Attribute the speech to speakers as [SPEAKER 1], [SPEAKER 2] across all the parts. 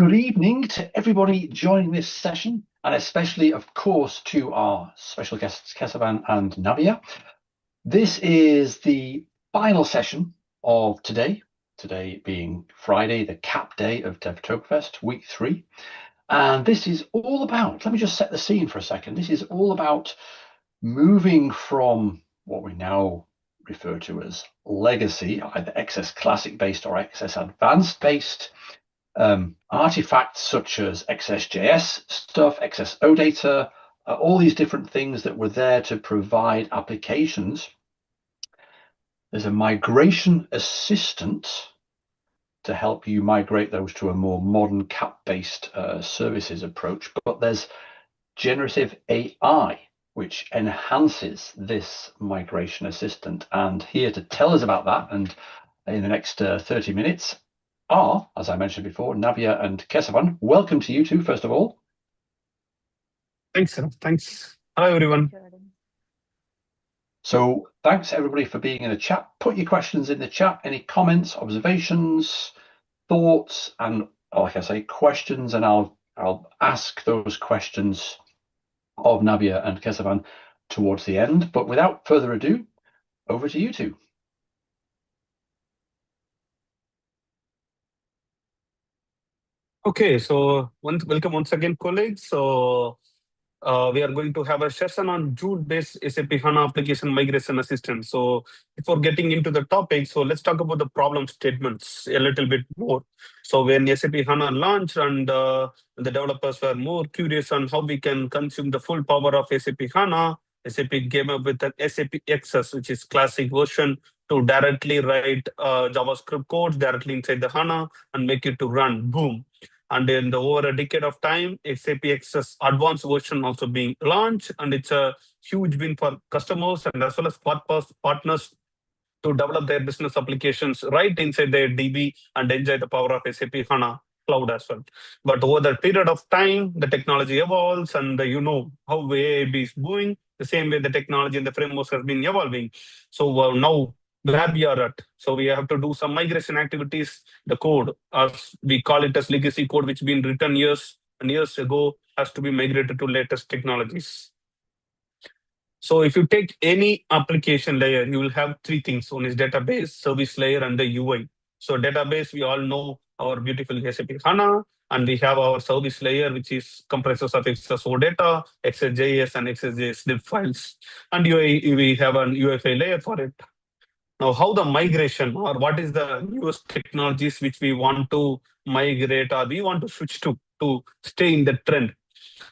[SPEAKER 1] Good evening to everybody joining this session, and especially, of course, to our special guests, Kesavan and Navia. This is the final session of today being Friday, the cap day of Devtoberfest, week 3. And this is all about, let me just set the scene for a second. This is all about moving from what we now refer to as legacy, either XS Classic based or XS Advanced based, artifacts such as XSJS stuff, XSODATA, all these different things that were there to provide applications. There's a migration assistant to help you migrate those to a more modern CAP-based services approach, but there's generative AI, which enhances this migration assistant. And here to tell us about that, and in the next 30 minutes, are, as I mentioned before, Navia and Kesavan. Welcome to you two, first of all.
[SPEAKER 2] Thanks, sir. Thanks. Hello, everyone.
[SPEAKER 1] So thanks, everybody, for being in the chat. Put your questions in the chat, any comments, observations, thoughts, and like I say, questions, and I'll ask those questions of Navia and Kesavan towards the end. But without further ado, over to you two.
[SPEAKER 2] Okay, so welcome once again, colleagues. So we are going to have a session on Joule-based SAP HANA application migration assistance. So before getting into the topic, so let's talk about the problem statements a little bit more. So when SAP HANA launched and the developers were more curious on how we can consume the full power of SAP HANA, SAP came up with an SAP XS, which is classic version, to directly write JavaScript codes directly inside the HANA and make it to run. Boom. And in over a decade of time, SAP XS advanced version also being launched, and it's a huge win for customers and as well as partners to develop their business applications right inside their DB and enjoy the power of SAP HANA cloud as well. But over the period of time, the technology evolves, and you know how AI is moving, the same way the technology and the frameworks has been evolving. So now where we are at. So we have to do some migration activities. The code, as we call it as legacy code, which been written years and years ago, has to be migrated to latest technologies. So if you take any application layer, you will have 3 things. One is database, service layer, and the UI. So database, we all know our beautiful SAP HANA, and we have our service layer, which is comprises of XSODATA, XSJS, and XSJSLIB files. And UI, we have an UEFI layer for it. Now, how the migration, or what is the newest technologies which we want to migrate or we want to switch to stay in the trend?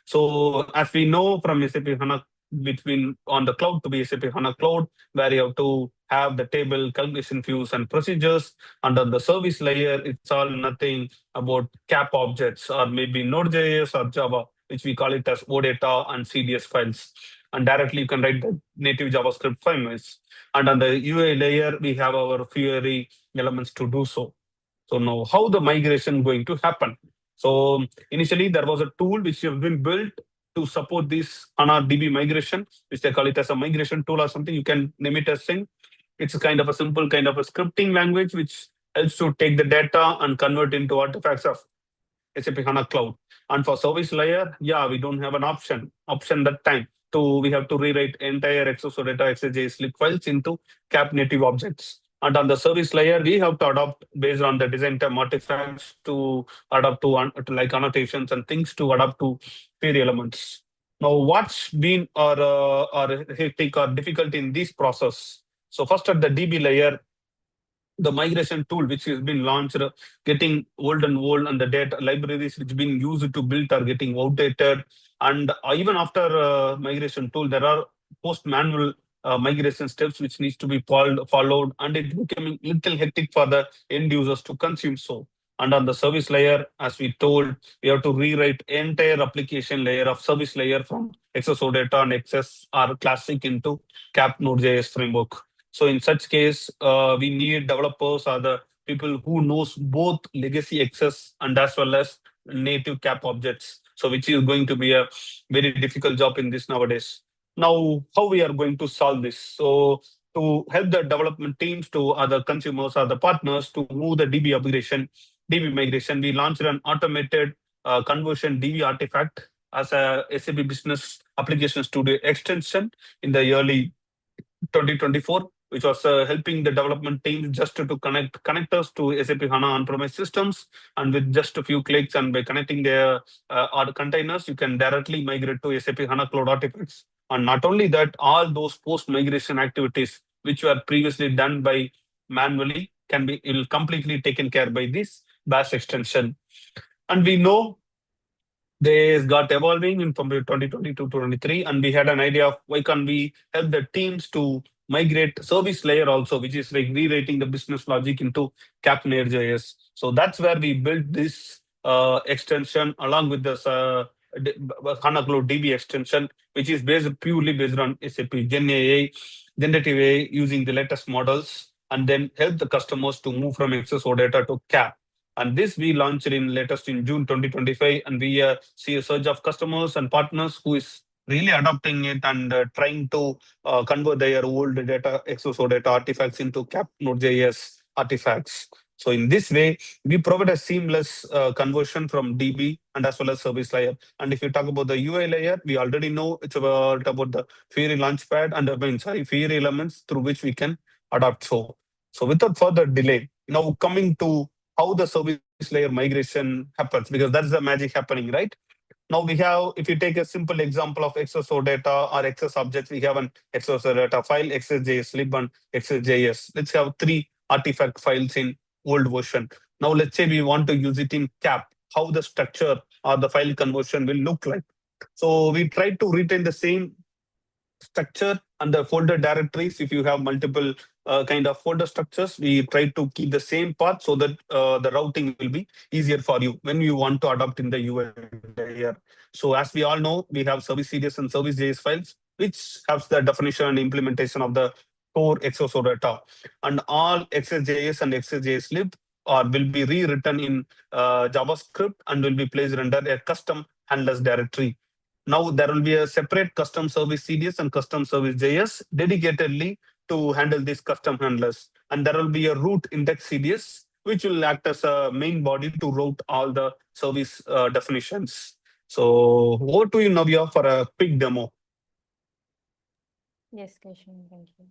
[SPEAKER 2] So as we know from SAP HANA, between on the cloud to be SAP HANA cloud, where you have to have the table, calculation views, and procedures. Under the service layer, it's all nothing about CAP objects or maybe Node.js or Java, which we call it as OData and CDS files. And directly you can write the native JavaScript files. And on the UI layer, we have our Fiori elements to do so. So now how the migration going to happen? So initially there was a tool which has been built to support this HANA DB migration, which they call it as a migration tool or something. You can name it as thing. It's a kind of a simple kind of a scripting language which helps to take the data and convert into artifacts of SAP HANA Cloud. And for service layer, yeah, we don't have an option that time. So we have to rewrite entire XSODATA, XSJSLIB files into CAP native objects. And on the service layer, we have to adopt based on the design term artifacts to adapt to like annotations and things to adapt to query elements. Now, what's been or hectic or difficult in this process? So first at the DB layer, the migration tool which has been launched, getting old and old, and the data libraries which been used to build are getting outdated. And even after migration tool, there are post-manual migration steps which needs to be followed, and it's becoming little hectic for the end users to consume so. And on the service layer, as we told, we have to rewrite entire application layer of service layer from XSODATA and XS or Classic into CAP Node.js framework. So in such case, we need developers or the people who knows both legacy XS and as well as native CAP objects. So which is going to be a very difficult job in this nowadays. Now, how we are going to solve this? So to help the development teams to other consumers or the partners to move the DB upgradation, DB migration, we launched an automated conversion DB artifact as a SAP Business Application Studio extension in the early 2024, which was helping the development team just to connect connectors to SAP HANA on-premise systems. And with just a few clicks and by connecting their containers, you can directly migrate to SAP HANA Cloud artifacts. And not only that, all those post-migration activities which were previously done by manually will completely taken care by this bash extension. And we know they got evolving in from 2020 to 23, and we had an idea of why can't we help the teams to migrate service layer also, which is like rewriting the business logic into CapNair.js. So that's where we built this extension along with this HANA Cloud DB extension, which is purely based on SAP Generative AI using the latest models, and then help the customers to move from XSODATA to Cap. And this we launched latest in June 2025, and we see a surge of customers and partners who is really adopting it and trying to convert their old data, XSODATA artifacts into Cap Node.js artifacts. So in this way, we provide a seamless conversion from DB and as well as service layer. And if you talk about the UI layer, we already know it's about the Fiori Launchpad and Fiori elements through which we can adopt. So without further delay, now coming to how the service layer migration happens, because that's the magic happening, right? Now we have, if you take a simple example of XSODATA or XS objects, we have an XSODATA file, XSJSLIB and XSJS. Let's have 3 artifact files in old version. Now let's say we want to use it in CAP, how the structure or the file conversion will look like. So we try to retain the same structure and the folder directories. If you have multiple kind of folder structures, we try to keep the same path so that the routing will be easier for you when you want to adopt in the UI layer. So as we all know, we have service CDS and service JS files, which has the definition and implementation of the core XSODATA. And all XSJS and XSJSLib will be rewritten in JavaScript and will be placed under a custom handlers directory. Now there will be a separate custom service CDS and custom service JS dedicatedly to handle these custom handlers. And there will be a root index CDS, which will act as a main body to route all the service definitions. So over to you, Navya, for a quick demo.
[SPEAKER 3] Yes, Keshav, thank you.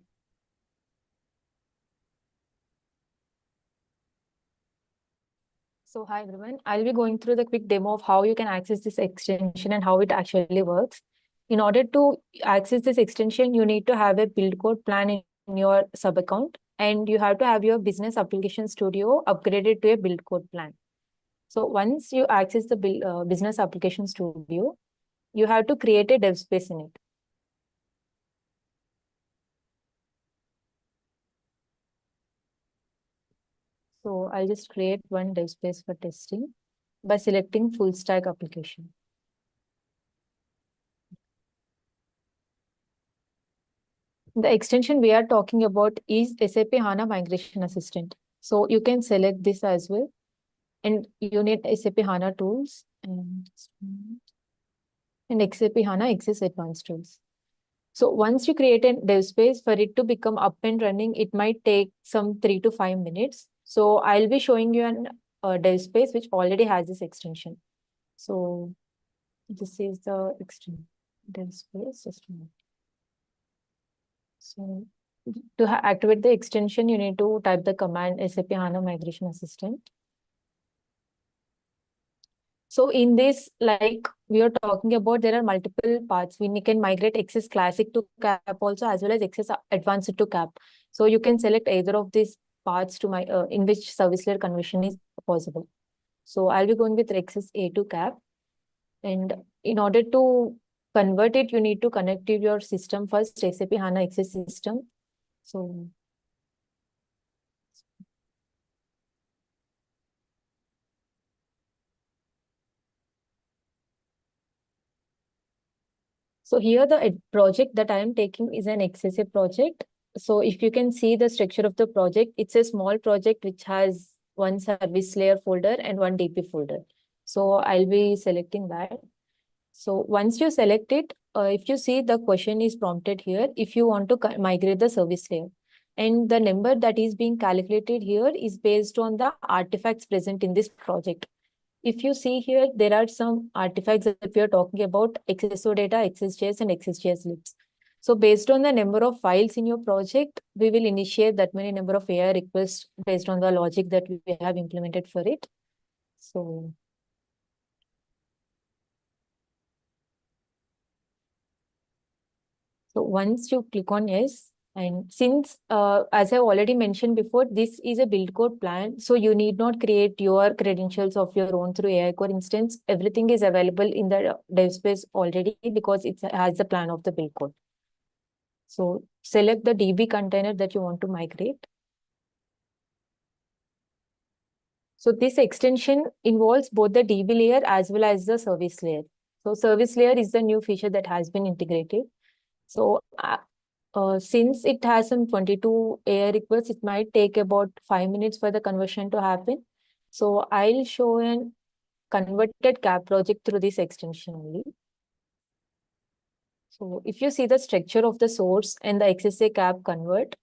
[SPEAKER 3] So hi everyone, I'll be going through the quick demo of how you can access this extension and how it actually works. In order to access this extension, you need to have a build code plan in your sub account, and you have to have your business application studio upgraded to a build code plan. So once you access the business application studio, you have to create a dev space in it. So I'll just create one dev space for testing by selecting full stack application. The extension we are talking about is SAP HANA Migration Assistant. So you can select this as well. And you need SAP HANA tools and SAP HANA XS Advanced Tools. So once you create a dev space, for it to become up and running, it might take some 3 to 5 minutes. So I'll be showing you a dev space which already has this extension. So this is the extension dev space. Just a minute. So to activate the extension, you need to type the command SAP HANA Migration Assistant. So in this, like we are talking about, there are multiple paths. We can migrate XS Classic to CAP also, as well as XS Advanced to CAP. So you can select either of these paths to in which service layer conversion is possible. So I'll be going with XS A to CAP. And in order to convert it, you need to connect to your system first, SAP HANA XS system. So here the project that I am taking is an XSA project. So if you can see the structure of the project, it's a small project which has one service layer folder and one DP folder. So I'll be selecting that. So once you select it, if you see the question is prompted here, if you want to migrate the service layer. And the number that is being calculated here is based on the artifacts present in this project. If you see here, there are some artifacts that we are talking about: XSODATA, XSJS, and XSJSLibs. So based on the number of files in your project, we will initiate that many number of AI requests based on the logic that we have implemented for it. So once you click on yes, and since, as I've already mentioned before, this is a build code plan, so you need not create your credentials of your own through AI Core instance. Everything is available in the dev space already because it has the plan of the build code. So select the DB container that you want to migrate. So this extension involves both the DB layer as well as the service layer. So service layer is the new feature that has been integrated. So since it has some 22 AI requests, it might take about 5 minutes for the conversion to happen. So I'll show an converted CAP project through this extension only. So if you see the structure of the source and the XSA CAP convert,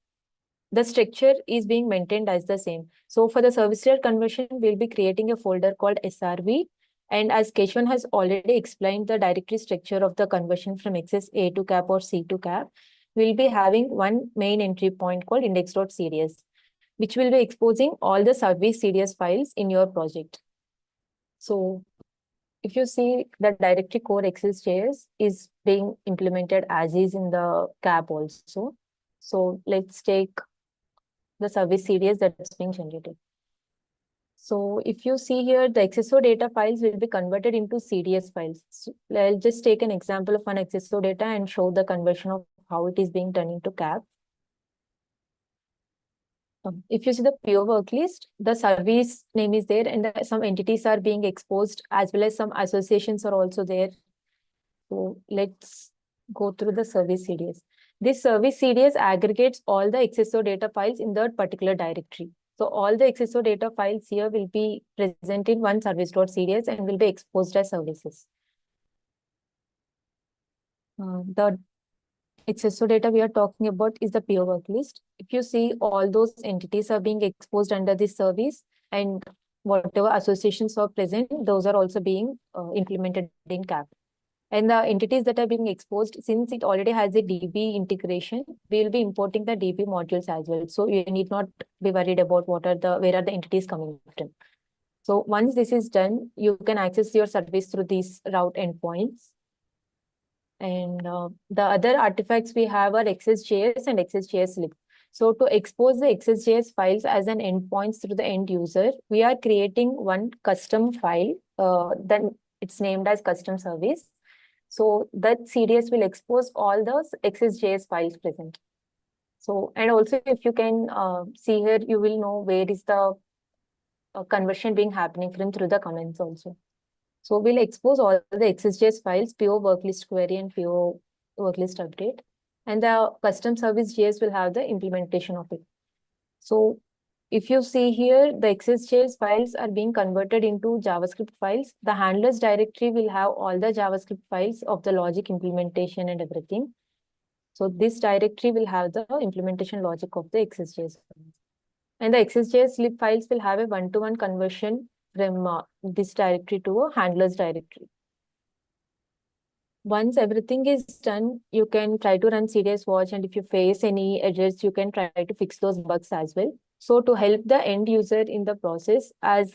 [SPEAKER 3] the structure is being maintained as the same. So for the service layer conversion, we'll be creating a folder called SRV. And as Keshwan has already explained the directory structure of the conversion from XSA to CAP or C to CAP, we'll be having one main entry point called index.cds, which will be exposing all the service CDS files in your project. So if you see, the directory core XSJS is being implemented as is in the CAP also. So let's take the service CDS that's being generated. So if you see here, the XSODATA files will be converted into CDS files. So I'll just take an example of an XSODATA and show the conversion of how it is being done into CAP. If you see the PO work list, the service name is there and some entities are being exposed as well as some associations are also there. So let's go through the service CDS. This service CDS aggregates all the XSODATA files in that particular directory. So all the XSODATA files here will be present in one service.cds and will be exposed as services. The XSODATA we are talking about is the PO work list. If you see, all those entities are being exposed under this service, and whatever associations are present, those are also being implemented in CAP. And the entities that are being exposed, since it already has a DB integration, we will be importing the DB modules as well. So you need not be worried about where are the entities coming from. So once this is done, you can access your service through these route endpoints. And the other artifacts we have are XSJS and XSJSLib. So to expose the XSJS files as an endpoints through the end user, we are creating one custom file. Then it's named as custom service. So that CDS will expose all those XSJS files present. So, and also if you can see here, you will know where is the conversion being happening from through the comments also. So we'll expose all the XSJS files, PO worklist query and PO worklist update. And the custom service JS will have the implementation of it. So if you see here, the XSJS files are being converted into JavaScript files. The handlers directory will have all the JavaScript files of the logic implementation and everything. So this directory will have the implementation logic of the XSJS files. And the XSJSLib files will have a one-to-one conversion from this directory to a handlers directory. Once everything is done, you can try to run CDS watch, and if you face any edges, you can try to fix those bugs as well. So to help the end user in the process, as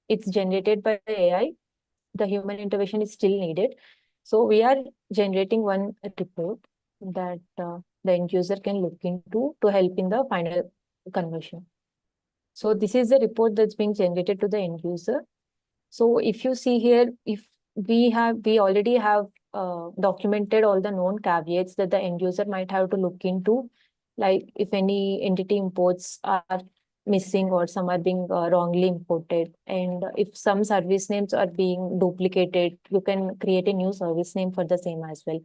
[SPEAKER 3] it's generated by AI, the human intervention is still needed. So we are generating one report that the end user can look into to help in the final conversion. So this is the report that's being generated to the end user. So if you see here, if we already have documented all the known caveats that the end user might have to look into, like if any entity imports are missing or some are being wrongly imported, and if some service names are being duplicated, you can create a new service name for the same as well.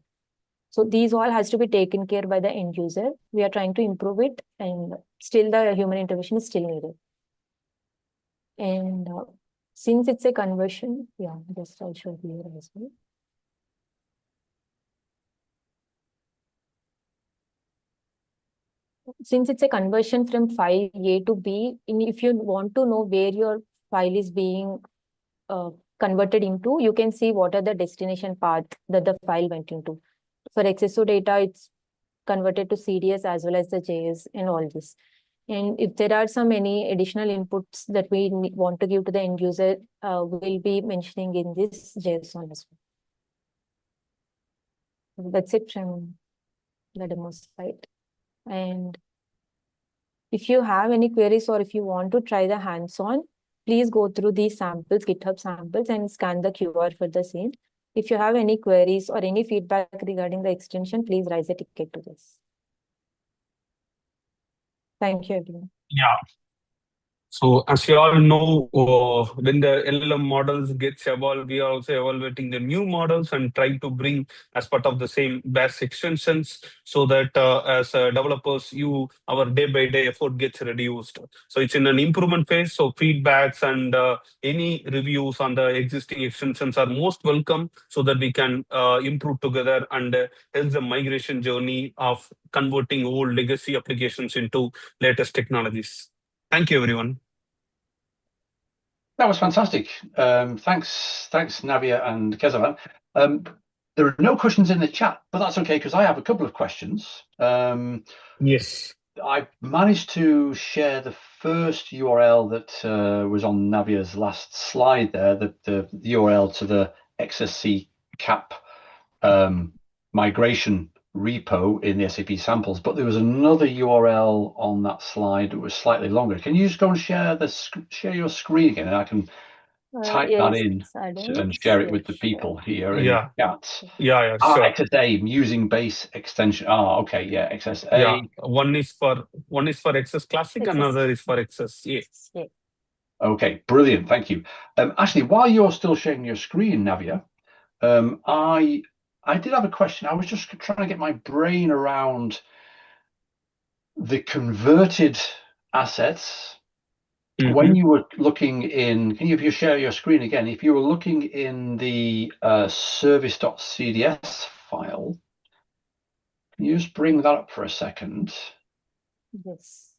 [SPEAKER 3] So these all has to be taken care by the end user. We are trying to improve it, and still the human intervention is still needed. And since it's a conversion, yeah, just I'll show here as well. Since it's a conversion from file A to B, if you want to know where your file is being converted into, you can see what are the destination path that the file went into. For XSODATA, it's converted to CDS as well as the JS and all this. And if there are any additional inputs that we want to give to the end user, we'll be mentioning in this JSON as well. That's it from the demo site. And if you have any queries or if you want to try the hands-on, please go through these samples, GitHub samples, and scan the QR for the same. If you have any queries or any feedback regarding the extension, please raise a ticket to this. Thank you, everyone.
[SPEAKER 2] Yeah. So as you all know, when the LLM models gets evolved, we are also evaluating the new models and trying to bring as part of the same best extensions so that as developers, our day by day effort gets reduced. So it's in an improvement phase. So feedbacks and any reviews on the existing extensions are most welcome so that we can improve together and help the migration journey of converting old legacy applications into latest technologies. Thank you, everyone.
[SPEAKER 1] That was fantastic. Thanks, Navia and Kesavan. There are no questions in the chat, but that's okay because I have a couple of questions.
[SPEAKER 2] Yes.
[SPEAKER 1] I managed to share the first URL that was on Navia's last slide there, the URL to the XSC cap migration repo in the SAP samples, but there was another URL on that slide that was slightly longer. Can you just go and share your screen again, and I can type that in and share it with the people here in the chat.
[SPEAKER 2] Yeah, sure.
[SPEAKER 1] XSA using base extension. Okay, yeah, XSA.
[SPEAKER 2] Yeah, one is for XS Classic, another is for XS.
[SPEAKER 3] Yeah.
[SPEAKER 1] Okay, brilliant. Thank you. Actually, while you're still sharing your screen, Navia, I did have a question. I was just trying to get my brain around the converted assets. When you were looking in, if you share your screen again, if you were looking in the service.cds file, can you just bring that up for a second?
[SPEAKER 3] Yes.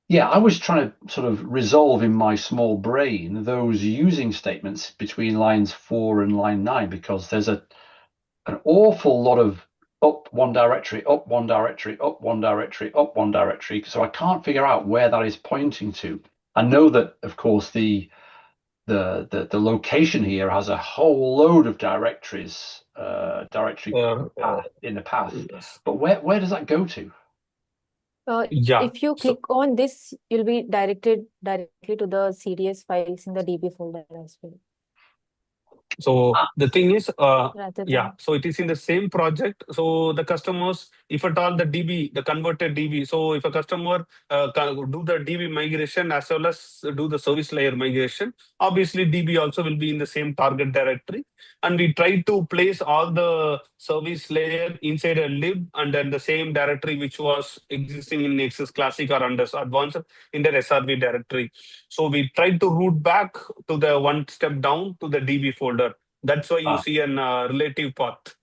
[SPEAKER 1] Yeah, I was trying to sort of resolve in my small brain those using statements between lines 4 and line 9, because there's an awful lot of up one directory, up one directory, up one directory, up one directory. So I can't figure out where that is pointing to. I know that, of course, the location here has a whole load of directories, directory path in the path. But where does that go to?
[SPEAKER 3] If you click on this, you'll be directed directly to the CDS files in the DB folder as well.
[SPEAKER 2] So the thing is, so it is in the same project. So the customers, if at all the converted DB, so if a customer do the DB migration as well as do the service layer migration, obviously DB also will be in the same target directory. And we try to place all the service layer inside a lib and then the same directory which was existing in XS Classic or under advanced in the SRV directory. So we try to route back to the one step down to the DB folder. That's why you see an relative path.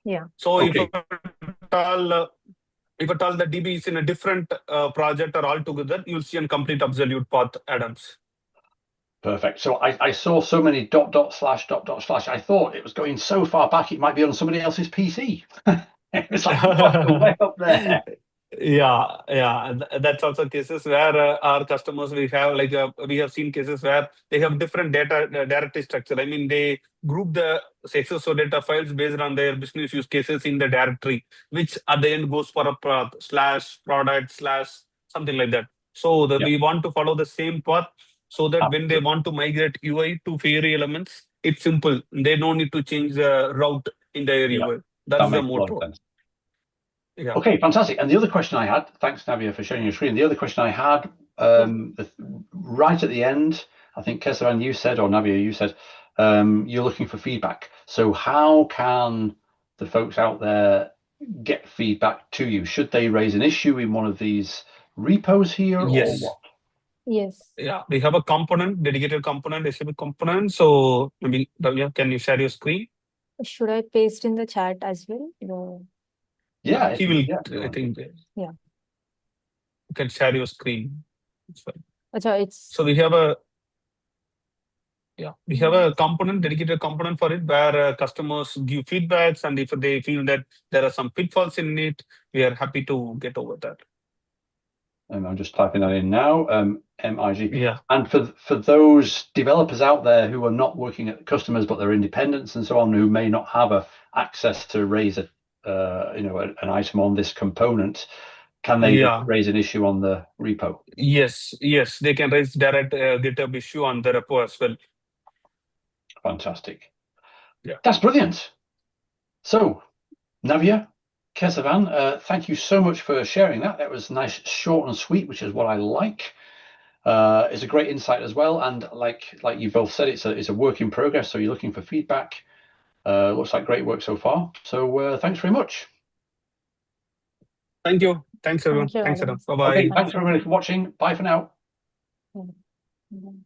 [SPEAKER 3] Yeah.
[SPEAKER 2] So if at all the DB is in a different project or altogether, you'll see a complete absolute path, Adams.
[SPEAKER 1] Perfect. So I saw so many ... I thought it was going so far back it might be on somebody else's PC. It's like way up there.
[SPEAKER 2] Yeah, that's also cases where our customers we have seen cases where they have different data directory structure. I mean, they group the XSODATA files based on their business use cases in the directory, which at the end goes for a path /product/ something like that. So we want to follow the same path so that when they want to migrate UI to Fairy elements, it's simple. They don't need to change the route in their UI. That's the motto.
[SPEAKER 1] Yeah. Okay, fantastic. And the other question I had, thanks Navia for sharing your screen. The other question I had, right at the end, I think Kesavan, you said, or Navia, you said, you're looking for feedback. So how can the folks out there get feedback to you? Should they raise an issue in one of these repos here or what?
[SPEAKER 3] Yes.
[SPEAKER 2] Yeah, we have a component, dedicated component, SAP component. So maybe, Davya, can you share your screen?
[SPEAKER 3] Should I paste in the chat as well? No.
[SPEAKER 2] Yeah, he will. I think.
[SPEAKER 3] Yeah.
[SPEAKER 2] You can share your screen. It's fine. So we have a component, dedicated component for it, where customers give feedbacks, and if they feel that there are some pitfalls in it, we are happy to get over that.
[SPEAKER 1] I'm just typing that in now. MIG.
[SPEAKER 2] Yeah.
[SPEAKER 1] And for those developers out there who are not working at customers, but they're independents and so on, who may not have access to raise an item on this component, can they raise an issue on the repo?
[SPEAKER 2] Yes, they can raise direct GitHub issue on the repo as well.
[SPEAKER 1] Fantastic.
[SPEAKER 2] Yeah,
[SPEAKER 1] that's brilliant. So, Navia, Kesavan, thank you so much for sharing that. That was nice, short and sweet, which is what I like. It's a great insight as well, and like you both said, it's a work in progress. So you're looking for feedback. Looks like great work so far. So thanks very much.
[SPEAKER 2] Thank you. Thanks everyone.
[SPEAKER 3] Thank you,
[SPEAKER 2] Thanks
[SPEAKER 3] Adam.
[SPEAKER 2] everyone. Bye bye.
[SPEAKER 1] Okay, thanks everybody for watching. Bye for now.
[SPEAKER 3] Mhm.